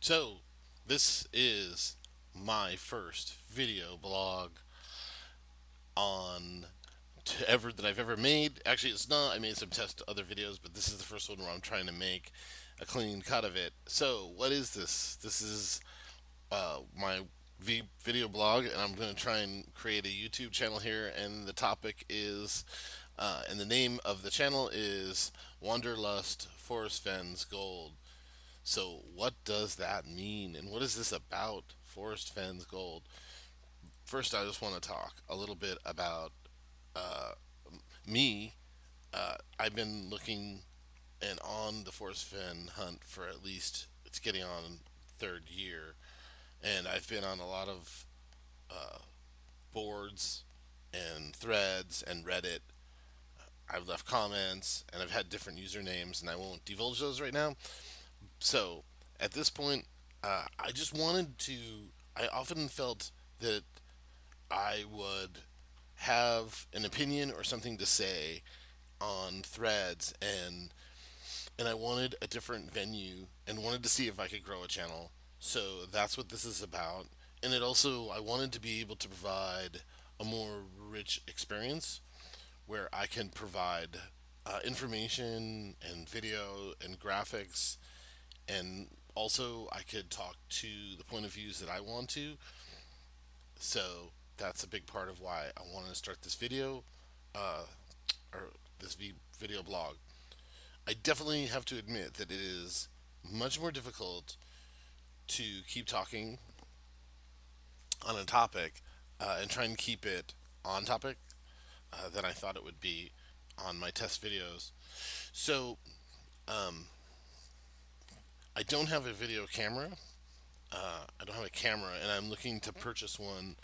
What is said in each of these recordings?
So, this is my first video blog on ever that I've ever made. Actually, it's not. I made some test other videos, but this is the first one where I'm trying to make a clean cut of it. So, what is this? This is my video blog, and I'm going to try and create a YouTube channel here. And the topic is, and the name of the channel is Wanderlust Forrest Fenn's Gold. So, what does that mean, and what is this about, Forrest Fenn's Gold? First, I just want to talk a little bit about me. I've been looking and on the Forrest Fenn hunt for at least, it's getting on third year, and I've been on a lot of boards and threads and Reddit. I've left comments and I've had different usernames, and I won't divulge those right now. So, at this point, I just wanted to. I often felt that I would have an opinion or something to say on threads, and I wanted a different venue and wanted to see if I could grow a channel. So that's what this is about. And it also, I wanted to be able to provide a more rich experience where I can provide information and video and graphics, and also I could talk to the point of views that I want to. So that's a big part of why I want to start this video, uh, or this video blog. I definitely have to admit that it is much more difficult to keep talking on a topic and try and keep it on topic than I thought it would be on my test videos. So I don't have a video camera. I don't have a camera, and I'm looking to purchase one.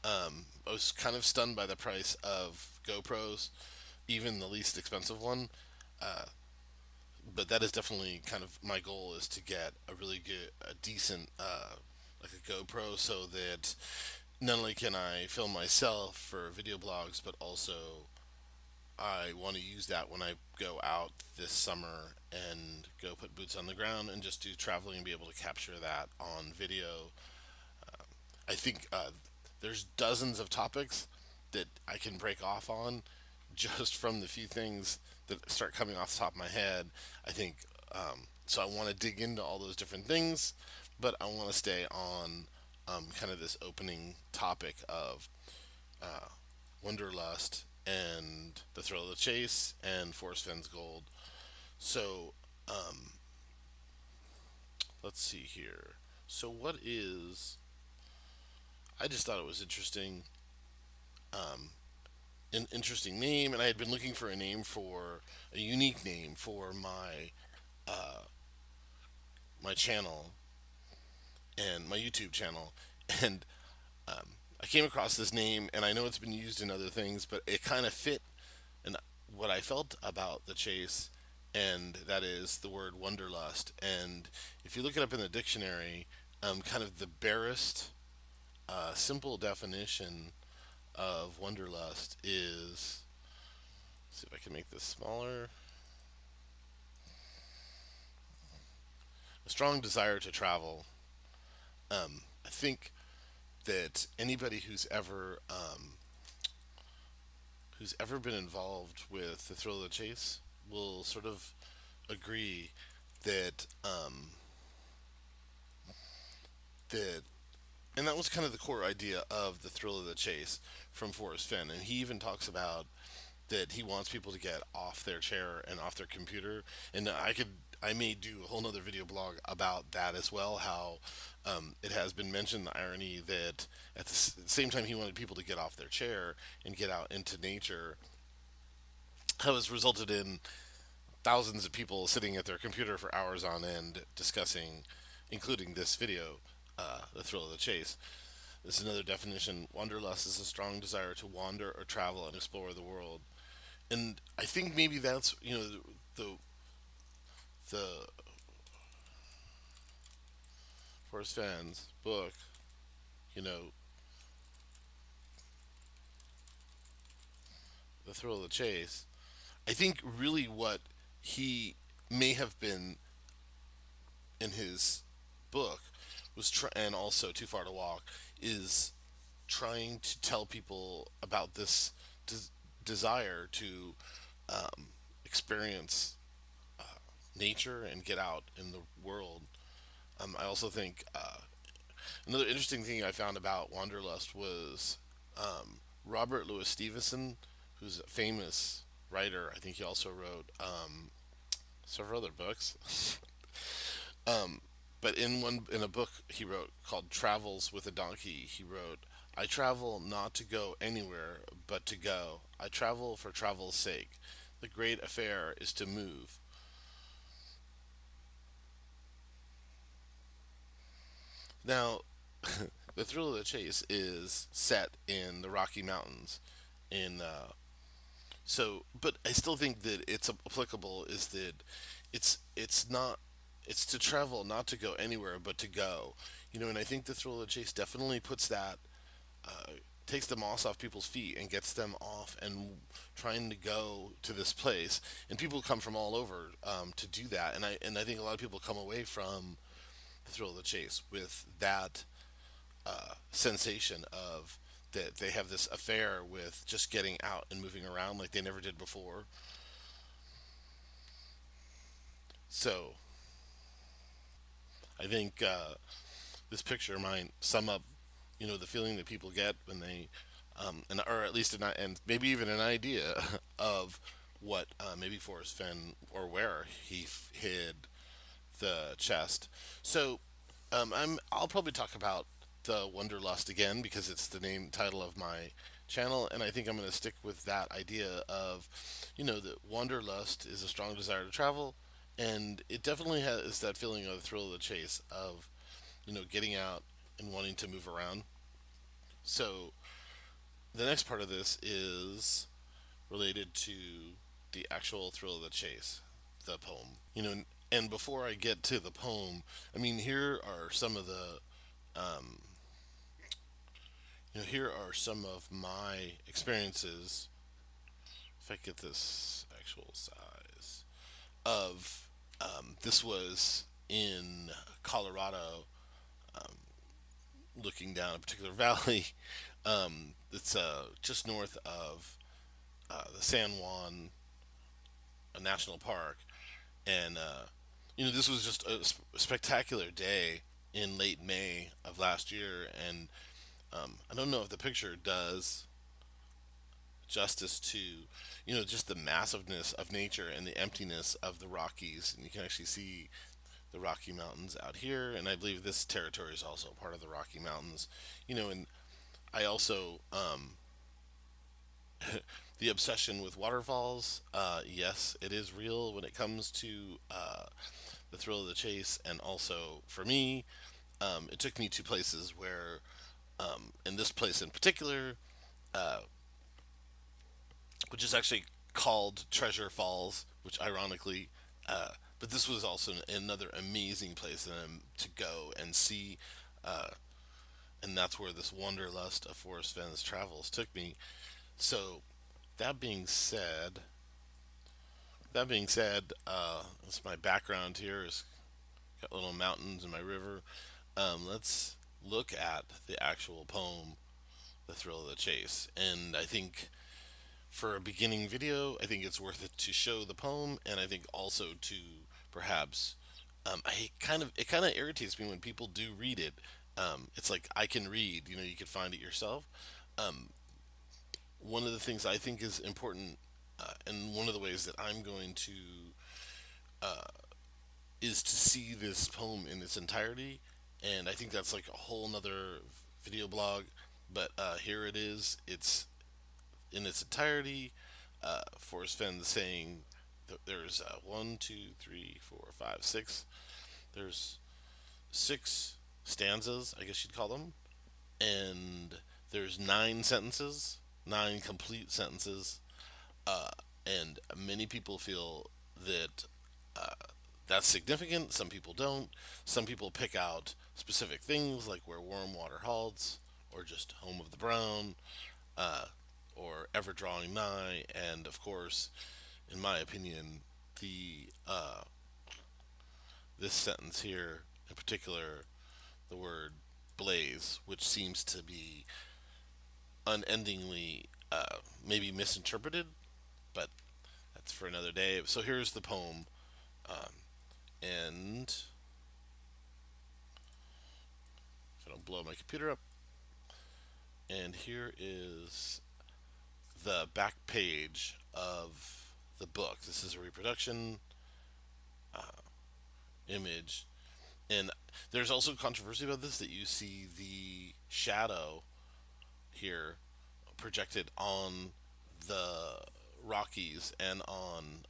I was kind of stunned by the price of GoPros, even the least expensive one. But that is definitely kind of my goal, is to get a really good, a decent, like a GoPro, so that not only can I film myself for video blogs, but also I want to use that when I go out this summer and go put boots on the ground and just do traveling and be able to capture that on video. I think there's dozens of topics that I can break off on just from the few things that start coming off the top of my head. I think so. I want to dig into all those different things, but I want to stay on kind of this opening topic of Wanderlust and the thrill of the chase and Forrest Fenn's Gold. So let's see here. So what is? I just thought it was interesting, an interesting name, and I had been looking for a name, for a unique name for my channel and my YouTube channel, and I came across this name, and I know it's been used in other things, but it kind of fit and what I felt about the chase, and that is the word wanderlust. And if you look it up in the dictionary, kind of the barest, simple definition of wanderlust is, let's see if I can make this smaller, a strong desire to travel. I think that anybody who's ever been involved with the thrill of the chase will sort of agree that that and that was kind of the core idea of the thrill of the chase from Forrest Fenn. And he even talks about that he wants people to get off their chair and off their computer. And I may do a whole nother video blog about that as well. How it has been mentioned, the irony that at the same time he wanted people to get off their chair and get out into nature, how it's resulted in thousands of people sitting at their computer for hours on end discussing, including this video, the thrill of the chase. This is another definition. Wanderlust is a strong desire to wander or travel and explore the world. And I think maybe that's, the the Forrest Fenn's book, you know, the thrill of the chase. I think really what he may have been in his book and also Too Far to Walk, is trying to tell people about this des- desire to experience nature and get out in the world. I also think another interesting thing I found about Wanderlust was Robert Louis Stevenson, who's a famous writer. I think he also wrote several other books. But in a book he wrote called Travels with a Donkey, he wrote, "I travel not to go anywhere, but to go. I travel for travel's sake. The great affair is to move." Now, the thrill of the chase is set in the Rocky Mountains. In But I still think that it's applicable. Is that it's not it's to travel, not to go anywhere, but to go. And I think the thrill of the chase definitely puts that takes the moss off people's feet and gets them off and trying to go to this place. And people come from all over to do that. And I think a lot of people come away from the thrill of the chase with that sensation of that they have this affair with just getting out and moving around like they never did before. So I think this picture might sum up, the feeling that people get when they, and or at least and maybe even an idea of what maybe Forrest Fenn or where he hid the chest. So I'll probably talk about the Wanderlust again because it's the name title of my channel, and I think I'm going to stick with that idea of, that Wanderlust is a strong desire to travel, and it definitely has that feeling of the thrill of the chase of, getting out and wanting to move around. So the next part of this is related to the actual thrill of the chase, the poem. And before I get to the poem, I mean, here are some of my experiences. If I get this actual size of, this was in Colorado, looking down a particular valley. It's just north of the San Juan National Park, and this was just a spectacular day in late May of last year, and I don't know if the picture does justice to just the massiveness of nature and the emptiness of the Rockies, and you can actually see the Rocky Mountains out here, and I believe this territory is also part of the Rocky Mountains. And I also the obsession with waterfalls. Yes, it is real when it comes to the thrill of the chase, and also for me, it took me to places where, in this place in particular, which is actually called Treasure Falls, which ironically, but this was also another amazing place to go and see, and that's where this wanderlust of Forrest Fenn's travels took me. So, that being said, that's my background here. Is got little mountains and my river. Let's look at the actual poem, "The Thrill of the Chase," and I think for a beginning video, I think it's worth it to show the poem, and I think also to perhaps, it kind of irritates me when people do read it. It's like I can read, you can find it yourself. Um, One of the things I think is important, and one of the ways that I'm going to, is to see this poem in its entirety, and I think that's like a whole nother video blog. But here it is. It's in its entirety. Forrest Fenn saying there's one, two, three, four, five, six. There's six stanzas, I guess you'd call them, and there's nine sentences, nine complete sentences, and many people feel that that's significant. Some people don't. Some people pick out specific things like where warm water halts, or just home of the brown, uh, or ever drawing nigh, and of course, in my opinion, the this sentence here. in particular the word blaze, which seems to be unendingly maybe misinterpreted, but that's for another day. So here's the poem, and if I don't blow my computer up, and here is the back page of the book. This is a reproduction image, and there's also controversy about this, that you see the shadow here projected on the Rockies and on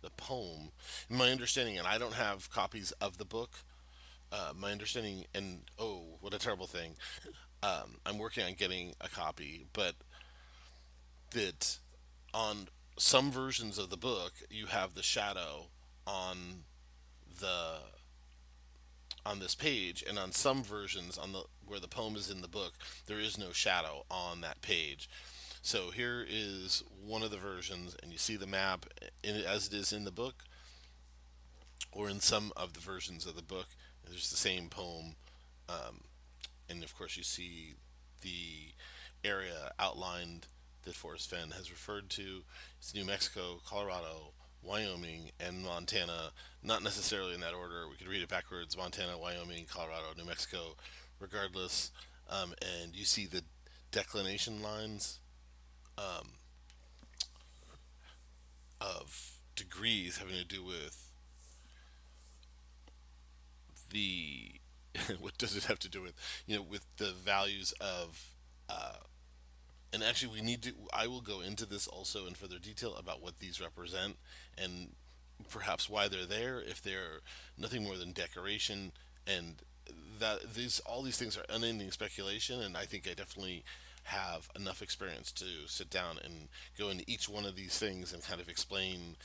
the poem. My understanding, and I don't have copies of the book. My understanding, and oh, what a terrible thing. I'm working on getting a copy, but that on some versions of the book, you have the shadow on the on this page, and on some versions, on the where the poem is in the book, there is no shadow on that page. So here is one of the versions, and you see the map as it is in the book, or in some of the versions of the book. There's the same poem, and of course you see the area outlined that Forrest Fenn has referred to. It's New Mexico, Colorado, Wyoming, and Montana. Not necessarily in that order. We could read it backwards: Montana, Wyoming, Colorado, New Mexico, regardless. And you see the declination lines of degrees having to do with the what does it have to do with, with the values of and actually we need to I will go into this also in further detail about what these represent, and perhaps why they're there, if they're nothing more than decoration, and that these all these things are unending speculation. And I think I definitely have enough experience to sit down and go into each one of these things and kind of explain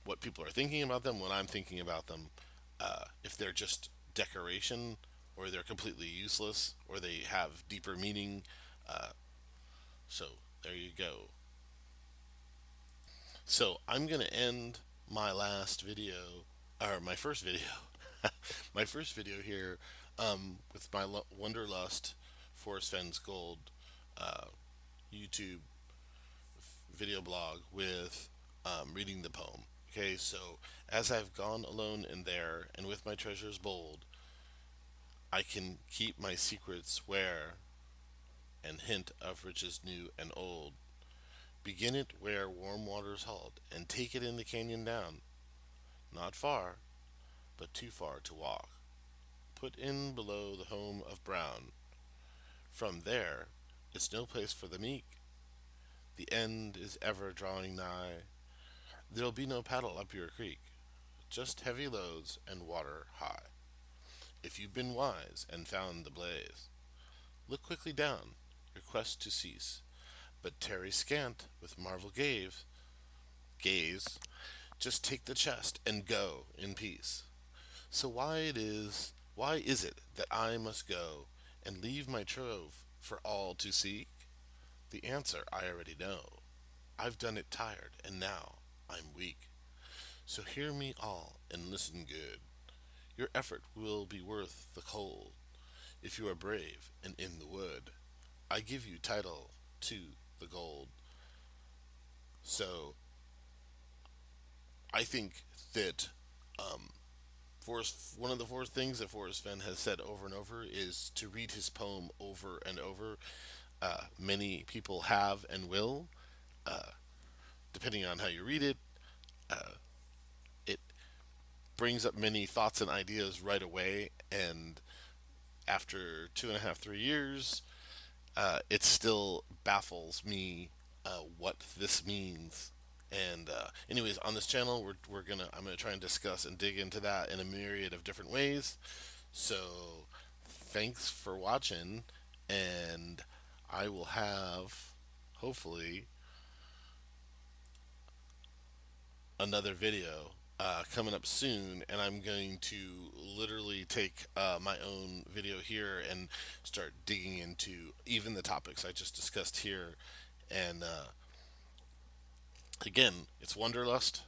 what people are thinking about them, what I'm thinking about them, if they're just decoration, or they're completely useless, or they have deeper meaning. So there you go. So I'm gonna end my last video, or my first video, my first video here, with my Wanderlust Forrest Fenn's Gold YouTube video blog with reading the poem. Okay, so as I've gone alone in there, and with my treasures bold, I can keep my secrets where, and hint of riches new and old. Begin it where warm waters halt, and take it in the canyon down. Not far, but too far to walk. Put in below the home of Brown. From there, it's no place for the meek. The end is ever drawing nigh. There'll be no paddle up your creek, just heavy loads and water high. If you've been wise and found the blaze, look quickly down, your quest to cease. But tarry scant with marvel gaze, just take the chest and go in peace. So why is it that I must go and leave my trove for all to seek? The answer I already know. I've done it tired, and now I'm weak. So hear me all and listen good. Your effort will be worth the cold if you are brave and in the wood. I give you title to the gold. So I think that one of the four things that Forrest Fenn has said over and over is to read his poem over and over. Many people have and will, depending on how you read it. It brings up many thoughts and ideas right away, and after 2.5, 3 years, it still baffles me what this means. And anyways, on this channel, I'm gonna try and discuss and dig into that in a myriad of different ways. So thanks for watching, and I will have hopefully another video coming up soon, and I'm going to literally take my own video here and start digging into even the topics I just discussed here. And again, it's Wanderlust.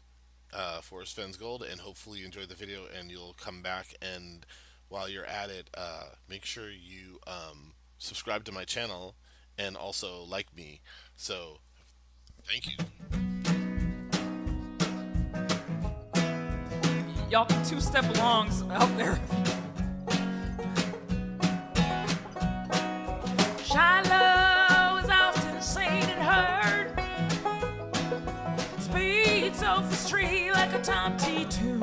Forrest Fenn's Gold, and hopefully you enjoyed the video and you'll come back. And while you're at it, make sure you subscribe to my channel and also like me. So, thank you. Y'all can two-step alongs out there. Shiloh is often seen and heard. Speeds off the street like a Tom T tune.